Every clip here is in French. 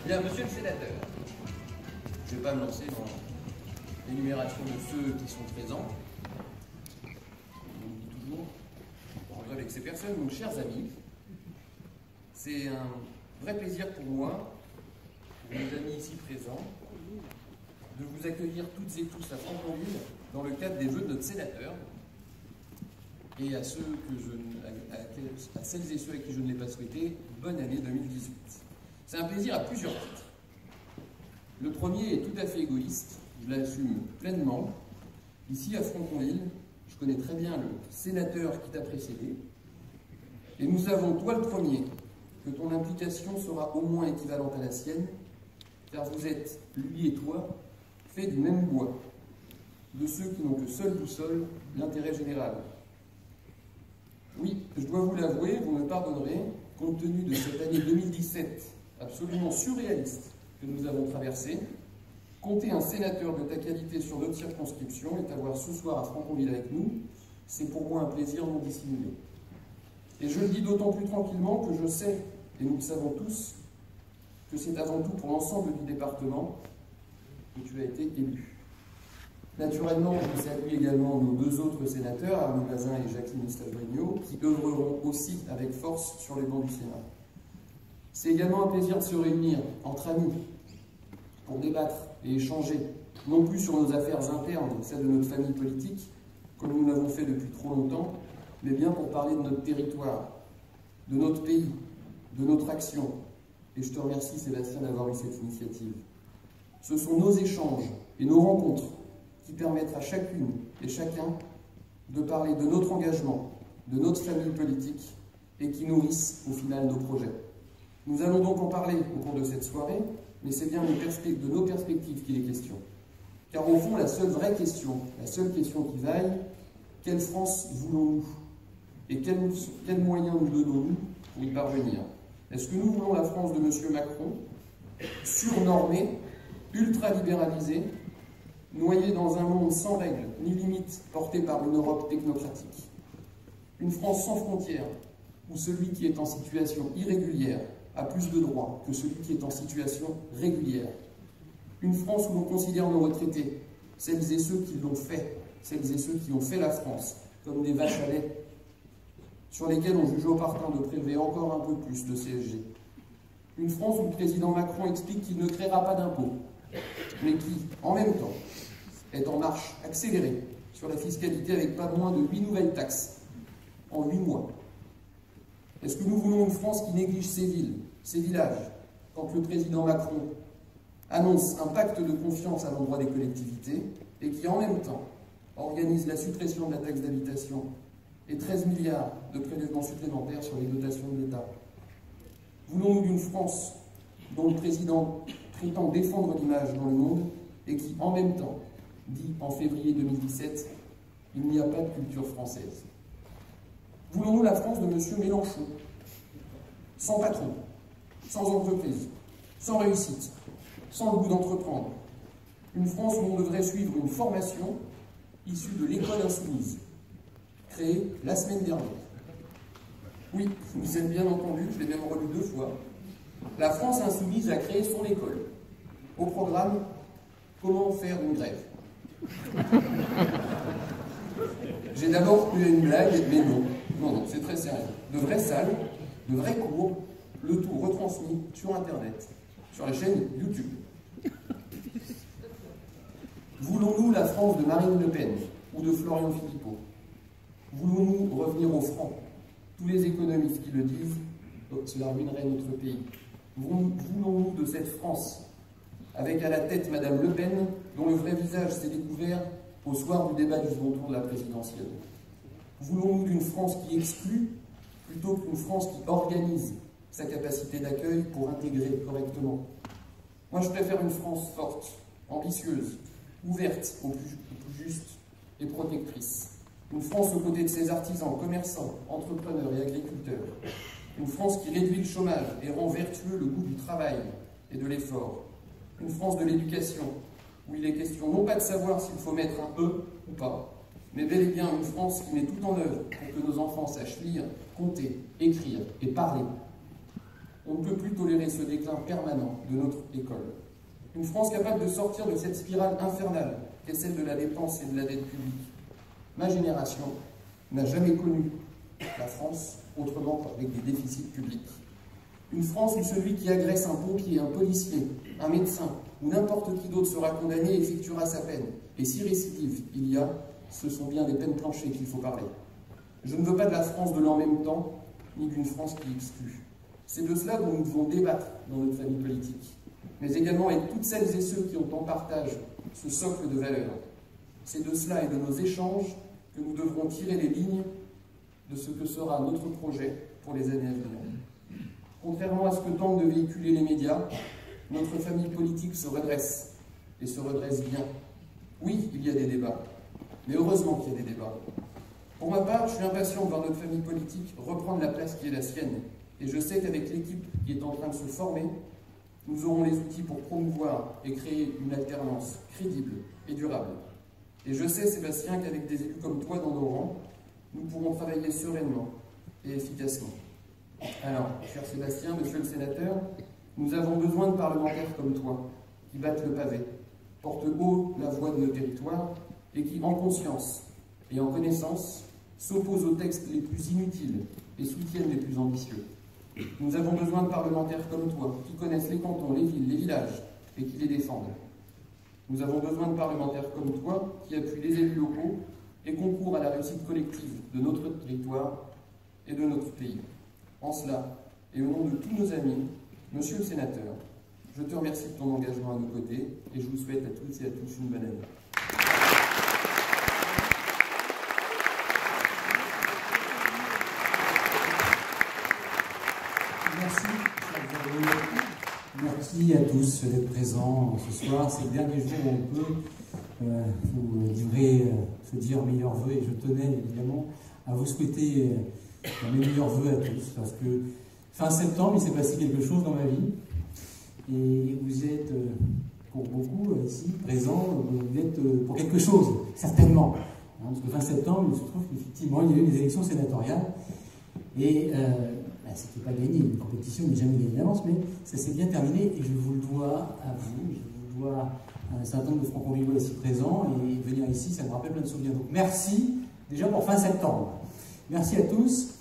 Bien, monsieur le sénateur, je ne vais pas me lancer dans l'énumération de ceux qui sont présents. On me dit toujours, on rêve avec ces personnes. Donc, chers amis, c'est un vrai plaisir pour moi, pour mes amis ici présents, de vous accueillir toutes et tous à Franconville dans le cadre des vœux de notre sénateur. Et à celles et ceux à qui je ne l'ai pas souhaité, bonne année 2018. C'est un plaisir à plusieurs titres. Le premier est tout à fait égoïste, je l'assume pleinement. Ici à Franconville, je connais très bien le sénateur qui t'a précédé, et nous savons, toi le premier, que ton implication sera au moins équivalente à la sienne, car vous êtes, lui et toi, faits du même bois, de ceux qui n'ont que seule boussole l'intérêt général. Oui, je dois vous l'avouer, vous me pardonnerez, compte tenu de cette année 2017 absolument surréaliste que nous avons traversée, compter un sénateur de ta qualité sur notre circonscription et t'avoir ce soir à Franconville avec nous, c'est pour moi un plaisir non dissimulé. Et je le dis d'autant plus tranquillement que je sais, et nous le savons tous, que c'est avant tout pour l'ensemble du département que tu as été élu. Naturellement, je salue également nos deux autres sénateurs, Arnaud Bazin et Jacqueline Eustache-Bregnaud, qui œuvreront aussi avec force sur les bancs du Sénat. C'est également un plaisir de se réunir entre amis pour débattre et échanger, non plus sur nos affaires internes, celles de notre famille politique, comme nous l'avons fait depuis trop longtemps, mais bien pour parler de notre territoire, de notre pays, de notre action. Et je te remercie, Sébastien, d'avoir eu cette initiative. Ce sont nos échanges et nos rencontres qui permettent à chacune et chacun de parler de notre engagement, de notre famille politique, et qui nourrissent au final nos projets. Nous allons donc en parler au cours de cette soirée, mais c'est bien de nos perspectives qu'il est question. Car au fond, la seule vraie question, la seule question qui vaille, quelle France voulons-nous? Et quels moyens nous donnons-nous pour y parvenir? Est-ce que nous voulons la France de M. Macron, surnormée, ultra-libéralisée, noyée dans un monde sans règles ni limites, porté par une Europe technocratique? Une France sans frontières, où celui qui est en situation irrégulière a plus de droits que celui qui est en situation régulière. Une France où l'on considère nos retraités, celles et ceux qui l'ont fait, celles et ceux qui ont fait la France, comme des vaches à lait, sur lesquelles on juge opportun de prélever encore un peu plus de CSG. Une France où le président Macron explique qu'il ne créera pas d'impôts, mais qui, en même temps, est en marche accélérée sur la fiscalité avec pas moins de 8 nouvelles taxes en 8 mois. Est-ce que nous voulons une France qui néglige ses villes, ses villages, quand le président Macron annonce un pacte de confiance à l'endroit des collectivités et qui, en même temps, organise la suppression de la taxe d'habitation et 13 milliards de prélèvements supplémentaires sur les dotations de l'État? Voulons-nous d'une France dont le président prétend défendre l'image dans le monde et qui, en même temps, dit en février 2017 « Il n'y a pas de culture française ». Voulons-nous la France de M. Mélenchon, sans patron, sans entreprise, sans réussite, sans le goût d'entreprendre? Une France où on devrait suivre une formation issue de l'école insoumise, créée la semaine dernière. Oui, vous êtes bien entendu, je l'ai même relu 2 fois. La France insoumise a créé son école. Au programme, comment faire une grève. J'ai d'abord cru à une blague, mais non. Non, c'est très sérieux. De vraies salles, de vrais cours, le tout retransmis sur Internet, sur la chaîne YouTube. Voulons-nous la France de Marine Le Pen ou de Florian Philippot? Voulons-nous revenir au franc? Tous les économistes qui le disent, cela ruinerait notre pays. Voulons-nous de cette France, avec à la tête Madame Le Pen, dont le vrai visage s'est découvert au soir du débat du second tour de la présidentielle? Voulons-nous d'une France qui exclut, plutôt qu'une France qui organise sa capacité d'accueil pour intégrer correctement? Moi, je préfère une France forte, ambitieuse, ouverte au plus juste et protectrice. Une France aux côtés de ses artisans, commerçants, entrepreneurs et agriculteurs. Une France qui réduit le chômage et rend vertueux le goût du travail et de l'effort. Une France de l'éducation, où il est question non pas de savoir s'il faut mettre un E ou pas, mais bel et bien une France qui met tout en œuvre pour que nos enfants sachent lire, compter, écrire et parler. On ne peut plus tolérer ce déclin permanent de notre école. Une France capable de sortir de cette spirale infernale qu'est celle de la dépense et de la dette publique. Ma génération n'a jamais connu la France autrement qu'avec des déficits publics. Une France où celui qui agresse un pompier, un policier, un médecin ou n'importe qui d'autre sera condamné et effectuera sa peine. Et si récidive il y a, ce sont bien des peines planchées qu'il faut parler. Je ne veux pas de la France de l'en même temps, ni d'une France qui exclut. C'est de cela dont nous devons débattre dans notre famille politique, mais également avec toutes celles et ceux qui ont en partage ce socle de valeurs. C'est de cela et de nos échanges que nous devrons tirer les lignes de ce que sera notre projet pour les années à venir. Contrairement à ce que tentent de véhiculer les médias, notre famille politique se redresse, et se redresse bien. Oui, il y a des débats, mais heureusement qu'il y a des débats. Pour ma part, je suis impatient de voir notre famille politique reprendre la place qui est la sienne, et je sais qu'avec l'équipe qui est en train de se former, nous aurons les outils pour promouvoir et créer une alternance crédible et durable. Et je sais, Sébastien, qu'avec des élus comme toi dans nos rangs, nous pourrons travailler sereinement et efficacement. Alors, cher Sébastien, monsieur le sénateur, nous avons besoin de parlementaires comme toi, qui battent le pavé, portent haut la voix de nos territoires et qui, en conscience et en connaissance, s'opposent aux textes les plus inutiles et soutiennent les plus ambitieux. Nous avons besoin de parlementaires comme toi, qui connaissent les cantons, les villes, les villages, et qui les défendent. Nous avons besoin de parlementaires comme toi, qui appuient les élus locaux et concourent à la réussite collective de notre territoire et de notre pays. En cela, et au nom de tous nos amis, monsieur le sénateur, je te remercie de ton engagement à nos côtés, et je vous souhaite à toutes et à tous une bonne année. Merci à tous d'être présents ce soir. C'est le dernier jour où on peut vous livrer, se dire meilleurs vœux, et je tenais évidemment à vous souhaiter mes meilleurs vœux à tous, parce que fin septembre, il s'est passé quelque chose dans ma vie, et vous êtes, pour beaucoup ici présents, vous êtes pour quelque chose, certainement. Parce que fin septembre, il se trouve qu'effectivement, il y a eu des élections sénatoriales, et c'était pas gagné, une compétition n'est jamais gagnée d'avance, mais ça s'est bien terminé, et je vous le dois à vous, je vous dois à un certain nombre de francs-comtois ici présents, et venir ici, ça me rappelle plein de souvenirs. Donc merci déjà pour fin septembre. Merci à tous.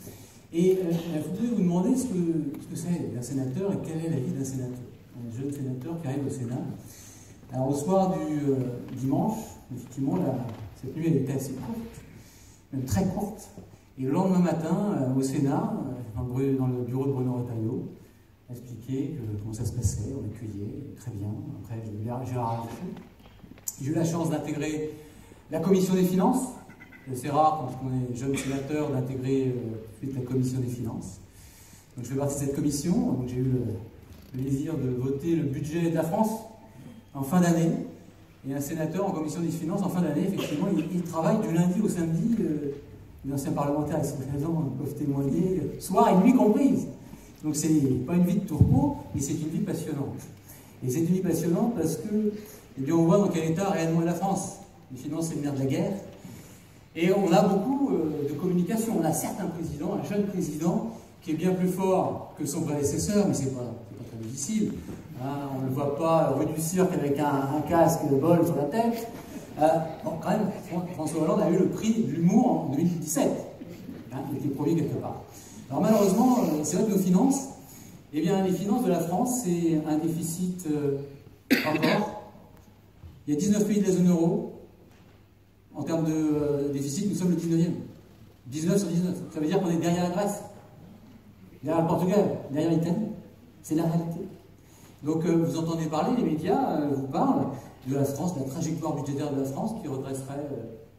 Et je voudrais vous demander ce que c'est un sénateur et quelle est la vie d'un sénateur, un jeune sénateur qui arrive au Sénat. Alors au soir du dimanche, effectivement, cette nuit elle était assez courte, même très courte. Et le lendemain matin, au Sénat, dans le bureau de Bruno Retailleau, a expliqué comment ça se passait, on l'accueillait très bien. Après, j'ai eu la chance d'intégrer la commission des finances. C'est rare, quand on est jeune sénateur, d'intégrer tout de suite la commission des finances. Donc je fais partie de cette commission. Donc j'ai eu le plaisir de voter le budget de la France en fin d'année. Et un sénateur en commission des finances en fin d'année, effectivement, il travaille du lundi au samedi. Les anciens parlementaires ici présents peuvent témoigner, soir et nuit comprises. Donc c'est pas une vie de tourpeau, mais c'est une vie passionnante. Et c'est une vie passionnante parce que, eh bien, on voit dans quel état réellement est la France. Les finances, c'est le nerf de la guerre. Et on a beaucoup de communication. On a certes un président, un jeune président, qui est bien plus fort que son prédécesseur, mais c'est pas très difficile. Hein, on ne le voit pas rue du Cirque avec un casque de bol sur la tête. Bon, quand même, François Hollande a eu le prix de l'humour en 2017. Hein, il était premier quelque part. Alors malheureusement, c'est vrai que nos finances, eh bien, les finances de la France, c'est un déficit encore. Il y a 19 pays de la zone euro. En termes de déficit, nous sommes le 19e. 19 sur 19. Ça veut dire qu'on est derrière la Grèce, derrière le Portugal, derrière l'Italie. C'est la réalité. Donc vous entendez parler, les médias vous parlent de la France, de la trajectoire budgétaire de la France qui redresserait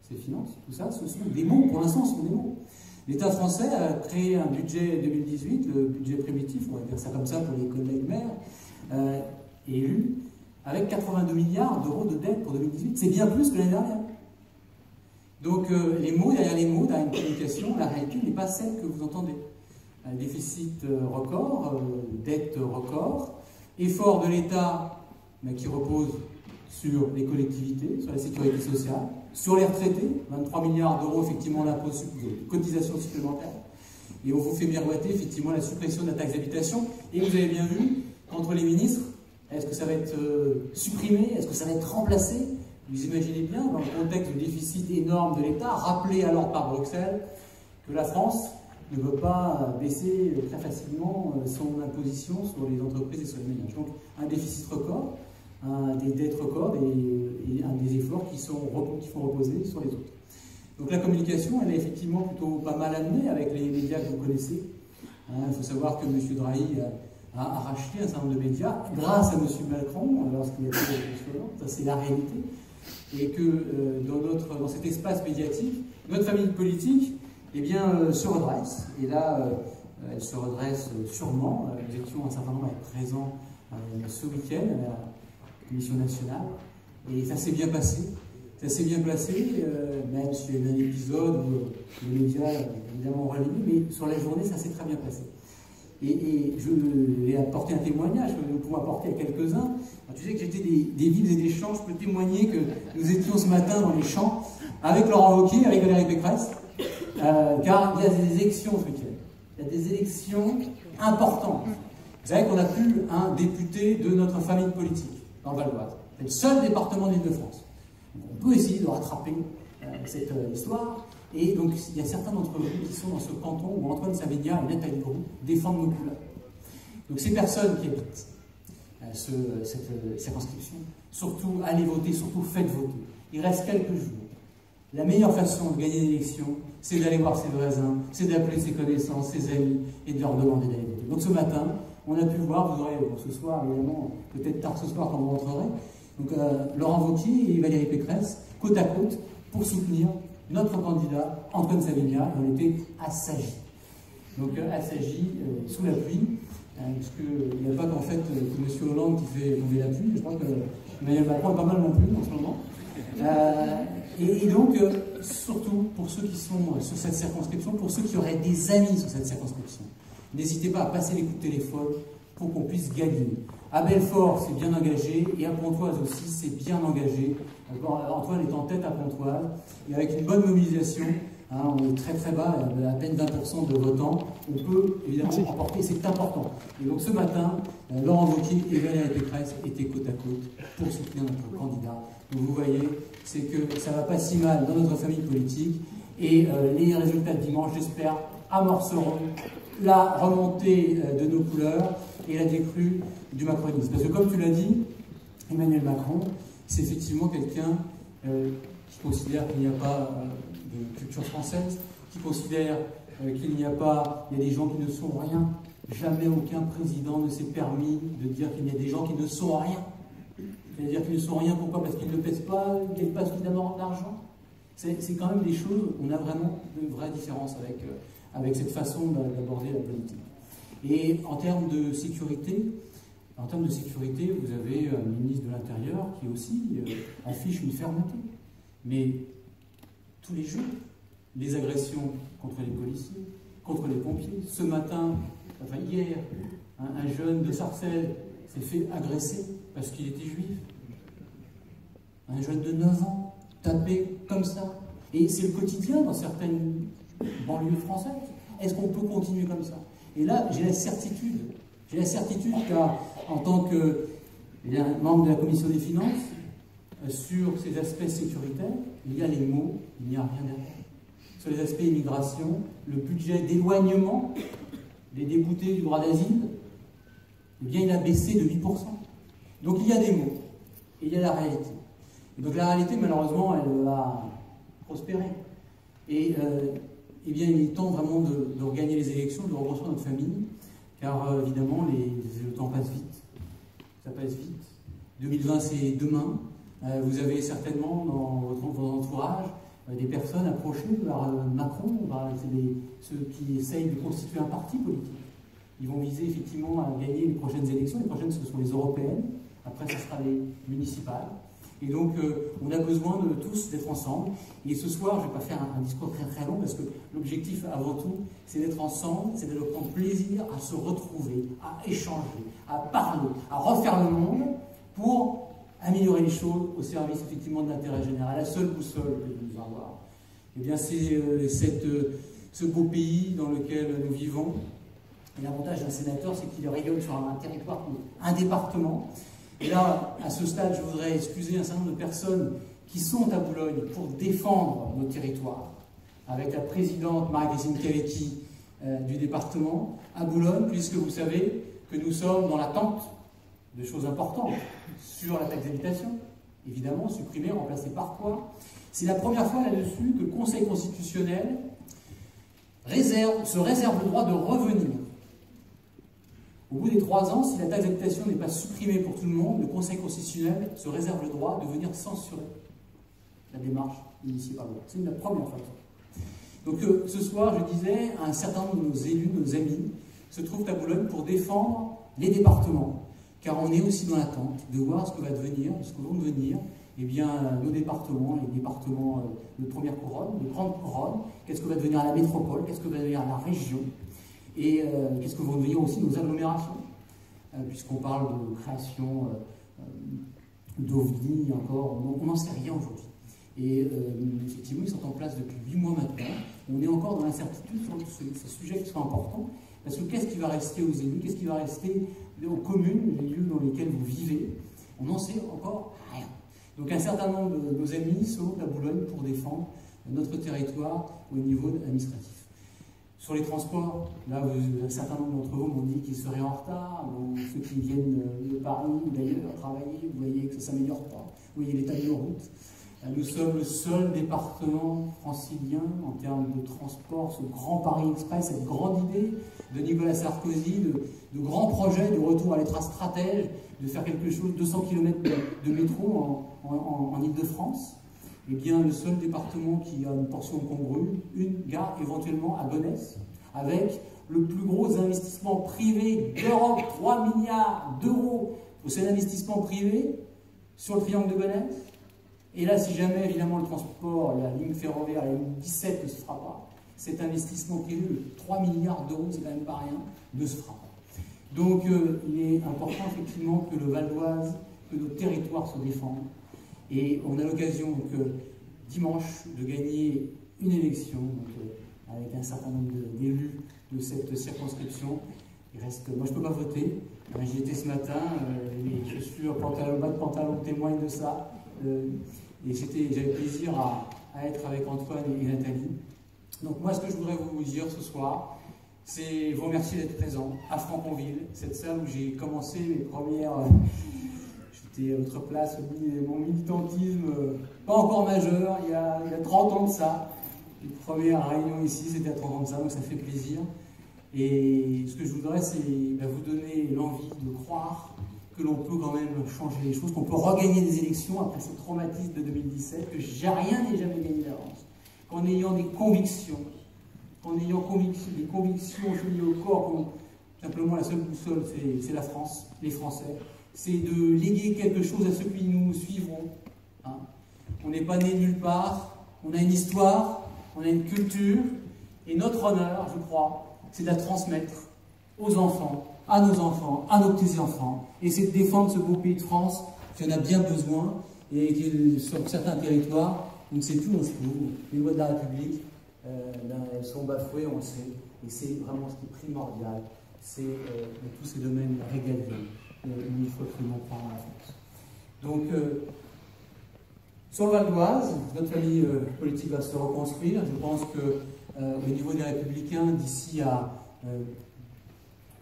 ses finances. Tout ça, ce sont des mots. Pour l'instant, ce sont des mots. L'État français a créé un budget 2018, le budget primitif, on va dire ça comme ça pour les collègues maires, élus, avec 82 milliards d'euros de dette pour 2018. C'est bien plus que l'année dernière. Donc les mots, derrière une communication, la réalité n'est pas celle que vous entendez. Un déficit record, dette record, effort de l'État qui repose sur les collectivités, sur la sécurité sociale, sur les retraités, 23 milliards d'euros effectivement d'impôts, de cotisations supplémentaires. Et on vous fait miroiter effectivement la suppression de la taxe d'habitation. Et vous avez bien vu qu'entre les ministres, est-ce que ça va être supprimé? Est-ce que ça va être remplacé? Vous imaginez bien, dans le contexte du déficit énorme de l'État, rappelé alors par Bruxelles, que la France ne veut pas baisser très facilement son imposition sur les entreprises et sur les ménages. Donc un déficit record, des dettes records et des efforts qui font reposer sur les autres. Donc la communication, elle est effectivement plutôt pas mal amenée avec les médias que vous connaissez. Il faut savoir que M. Drahi a racheté un certain nombre de médias grâce à M. Macron, lorsqu'il a fait M. Hollande, ça c'est la réalité. Et que dans cet espace médiatique, notre famille politique eh bien, se redresse. Et là, elle se redresse sûrement. Nous étions un certain nombre à être présents ce week-end à la Commission nationale. Et ça s'est bien passé. Ça s'est bien passé, même s'il y a eu un épisode où les médias évidemment ont relayé, mais sur la journée, ça s'est très bien passé. Et je vais apporter un témoignage que nous pouvons apporter à quelques-uns. Tu sais que j'étais des villes et des champs, je peux témoigner que nous étions ce matin dans les champs avec Laurent Wauquiez, avec Valérie Pécresse, car il y a des élections ce week-end. Il y a des élections importantes. Vous savez qu'on n'a plus un député de notre famille politique dans le Val-d'Oise. C'est le seul département d'Île-de-France. On peut essayer de rattraper cette histoire. Et donc, il y a certains d'entre vous qui sont dans ce canton où Antoine Savigna et Nathalie Groux défendent nos couleurs. Donc, ces personnes qui habitent cette circonscription, surtout allez voter, surtout faites voter. Il reste quelques jours. La meilleure façon de gagner l'élection, c'est d'aller voir ses voisins, c'est d'appeler ses connaissances, ses amis et de leur demander d'aller voter. Donc, ce matin, on a pu voir, vous aurez ce soir, évidemment, peut-être tard ce soir quand vous rentrerez, donc Laurent Wauquiez et Valérie Pécresse, côte à côte, pour soutenir notre candidat, Antoine Savigna, et on était à Sagy. Donc à Sagy, sous la pluie, parce qu'il n'y a pas qu'en fait que M. Hollande qui fait tomber la pluie, je crois que Emmanuel Macron est pas mal non plus en ce moment. Et donc, surtout pour ceux qui sont sur cette circonscription, pour ceux qui auraient des amis sur cette circonscription, n'hésitez pas à passer les coups de téléphone pour qu'on puisse gagner. À Belfort, c'est bien engagé, et à Pontoise aussi, c'est bien engagé. Antoine est en tête à Pontoise, et avec une bonne mobilisation, on est très très bas, à peine 20% de votants, on peut évidemment remporter, c'est important. Et donc ce matin, Laurent Wauquiez et Valérie Pécresse étaient côte à côte pour soutenir notre candidat. Donc vous voyez, c'est que ça ne va pas si mal dans notre famille politique, et les résultats de dimanche, j'espère, amorceront la remontée de nos couleurs et la décrue du macronisme. Parce que comme tu l'as dit, Emmanuel Macron, c'est effectivement quelqu'un qui considère qu'il n'y a pas de culture française, qui considère qu'il n'y a pas, il y a des gens qui ne sont rien. Jamais aucun président ne s'est permis de dire qu'il y a des gens qui ne sont rien. C'est-à-dire qu'ils ne sont rien, pourquoi? Parce qu'ils ne pèsent pas, ils ne gagnent pas suffisamment d'argent. C'est quand même des choses, on a vraiment de vraies différences avec cette façon d'aborder la politique. Et en termes de sécurité, vous avez un ministre de l'Intérieur qui aussi affiche une fermeté. Mais tous les jours, les agressions contre les policiers, contre les pompiers. Ce matin, enfin hier, un jeune de Sarcelles s'est fait agresser parce qu'il était juif. Un jeune de 9 ans, tapé comme ça. Et c'est le quotidien dans certaines banlieues françaises. Est-ce qu'on peut continuer comme ça? Et là, j'ai la certitude qu'en tant que membre de la Commission des Finances, sur ces aspects sécuritaires, il y a les mots, il n'y a rien derrière. Sur les aspects immigration, le budget d'éloignement des déboutés du droit d'asile, eh bien, il a baissé de 8%. Donc il y a des mots, et il y a la réalité. Et donc la réalité, malheureusement, elle va prospérer. Et eh bien, il est temps vraiment de regagner les élections, de reconstruire notre famille, car évidemment, le temps passe vite. Ça passe vite. 2020, c'est demain. Vous avez certainement dans votre entourage des personnes approchées par Macron, ceux qui essayent de constituer un parti politique. Ils vont viser effectivement à gagner les prochaines élections. Les prochaines, ce sont les européennes. Après, ce sera les municipales. Et donc, on a besoin de tous d'être ensemble. Et ce soir, je ne vais pas faire un discours très très long, parce que l'objectif, avant tout, c'est d'être ensemble, c'est de prendre plaisir à se retrouver, à échanger, à parler, à refaire le monde pour améliorer les choses au service effectivement de l'intérêt général. La seule boussole que nous devons avoir, eh bien, c'est ce beau pays dans lequel nous vivons. Et l'avantage d'un sénateur, c'est qu'il rayonne sur un territoire, un département. Et là, à ce stade, je voudrais excuser un certain nombre de personnes qui sont à Boulogne pour défendre nos territoires, avec la présidente Marie-Christine Cavecchi du département à Boulogne, puisque vous savez que nous sommes dans l'attente de choses importantes sur la taxe d'habitation, évidemment, supprimée, remplacée par quoi? C'est la première fois là-dessus que le Conseil constitutionnel se réserve le droit de revenir. Au bout des 3 ans, si la taxe d'habitation n'est pas supprimée pour tout le monde, le Conseil constitutionnel se réserve le droit de venir censurer la démarche initiée par le droit. C'est la première fois. Donc ce soir, je disais, un certain nombre de nos élus, de nos amis, se trouvent à Boulogne pour défendre les départements, car on est aussi dans l'attente de voir ce que va devenir, ce que vont devenir nos départements, les départements de première couronne, de grande couronne, qu'est-ce que va devenir la métropole, qu'est-ce que va devenir la région, et qu'est-ce que vont devenir aussi nos agglomérations, puisqu'on parle de création d'OVNI encore, on n'en sait rien aujourd'hui. Et effectivement, ils sont en place depuis 8 mois maintenant. On est encore dans l'incertitude sur ces sujets qui sont importants, parce que qu'est-ce qui va rester aux élus, qu'est-ce qui va rester aux communes, les lieux dans lesquels vous vivez, on n'en sait encore rien. Donc un certain nombre de nos amis sont à Boulogne pour défendre notre territoire au niveau administratif. Sur les transports, là, un certain nombre d'entre vous m'ont dit qu'ils seraient en retard, ou ceux qui viennent de Paris ou d'ailleurs travailler, vous voyez que ça ne s'améliore pas, vous voyez l'état de nos routes. Nous sommes le seul département francilien en termes de transport, ce grand Paris Express, cette grande idée de Nicolas Sarkozy, de grands projets de retour à l'État stratège, de faire quelque chose, 200 km de métro en Île-de-France. Eh bien, le seul département qui a une portion congrue, une gare éventuellement à Gonesse, avec le plus gros investissement privé d'Europe, 3 milliards d'euros. C'est un investissement privé sur le triangle de Gonesse. Et là, si jamais, évidemment, le transport, la ligne ferroviaire, la ligne 17 ne se fera pas, cet investissement privé de 3 milliards d'euros, c'est quand même pas rien, ne se fera pas. Donc, il est important, effectivement, que le Val d'Oise, que nos territoires se défendent. Et on a l'occasion, dimanche, de gagner une élection, avec un certain nombre d'élus de cette circonscription. Il reste, moi, je ne peux pas voter. J'y étais ce matin, les chaussures, bas de pantalon témoignent de ça. Et j'avais plaisir à être avec Antoine et Nathalie. Donc moi, ce que je voudrais vous dire ce soir, c'est vous remercier d'être présent à Franconville, cette salle où j'ai commencé mes premières... J'étais à votre place, mon militantisme, pas encore majeur, il y a 30 ans de ça. Les premières réunions ici, c'était à 30 ans de ça, donc ça fait plaisir. Et ce que je voudrais, c'est vous donner l'envie de croire que l'on peut quand même changer les choses, qu'on peut regagner des élections après ce traumatisme de 2017, que rien n'est jamais gagné d'avance, qu'en ayant des convictions, des convictions chevillées au corps, simplement la seule boussole, c'est la France, les Français, c'est de léguer quelque chose à ceux qui nous suivront. Hein. On n'est pas né nulle part, on a une histoire, on a une culture, et notre honneur, je crois, c'est de la transmettre aux enfants, à nos petits-enfants, et c'est de défendre ce beau pays de France qui en a bien besoin, et qui, sur certains territoires, on ne sait plus où on se trouve. Les lois de la République, elles sont bafouées, on le sait, et c'est vraiment ce qui est primordial, c'est dans tous ces domaines régaliens, il faut absolument prendre la France. Donc, sur le Val d'Oise, notre famille politique va se reconstruire. Je pense qu'au niveau des Républicains, d'ici à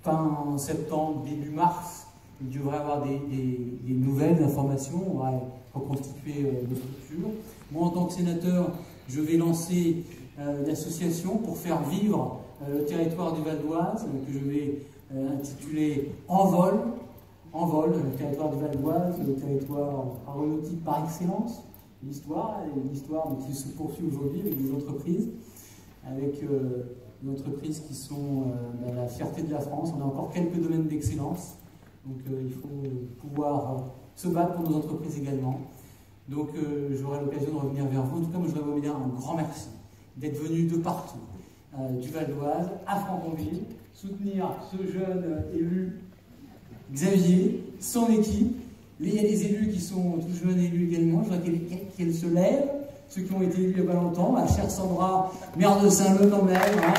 fin septembre, début mars, il devrait y avoir des nouvelles informations. On va reconstituer nos structures. Moi, en tant que sénateur, je vais lancer une association pour faire vivre le territoire du Val d'Oise, que je vais intituler Envol, le territoire du Val d'Oise, le territoire aéronautique par excellence. L'histoire qui se poursuit aujourd'hui avec des entreprises, des entreprises qui sont la fierté de la France. On a encore quelques domaines d'excellence, donc il faut pouvoir se battre pour nos entreprises également. Donc j'aurai l'occasion de revenir vers vous. En tout cas, moi je voudrais vous dire un grand merci d'être venus de partout, du Val d'Oise à Franconville, soutenir ce jeune élu Xavier, son équipe. Il y a des élus qui sont tout jeunes élus également. Je voudrais qu'elles se lèvent, ceux qui ont été élus il n'y a pas longtemps, ma chère Sandra, maire de Saint-Leu quand même. Hein.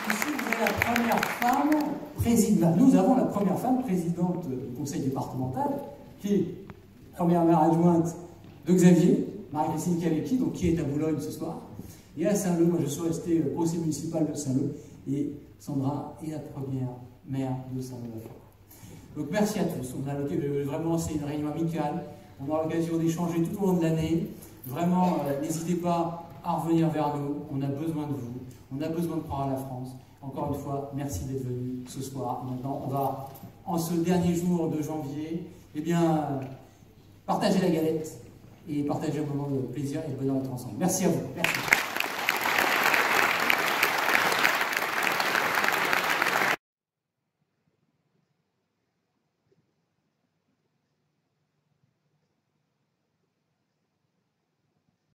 Ici, vous avez la première femme présidente. Nous avons la première femme présidente du conseil départemental, qui est première maire adjointe de Xavier, Marie-Christine Calecchi, donc qui est à Boulogne ce soir. Et à Saint-Leu, moi je suis resté au conseil municipal de Saint-Leu, et Sandra est la première maire de Saint-Leu-la-Forêt. Donc merci à tous. On a vraiment, c'est une réunion amicale. On aura l'occasion d'échanger tout au long de l'année. Vraiment, n'hésitez pas à revenir vers nous. On a besoin de vous. On a besoin de croire à la France. Encore une fois, merci d'être venus ce soir. Maintenant, on va, en ce dernier jour de janvier, eh bien, partager la galette et partager un moment de plaisir et de bonheur d'être ensemble. Merci à vous. Merci.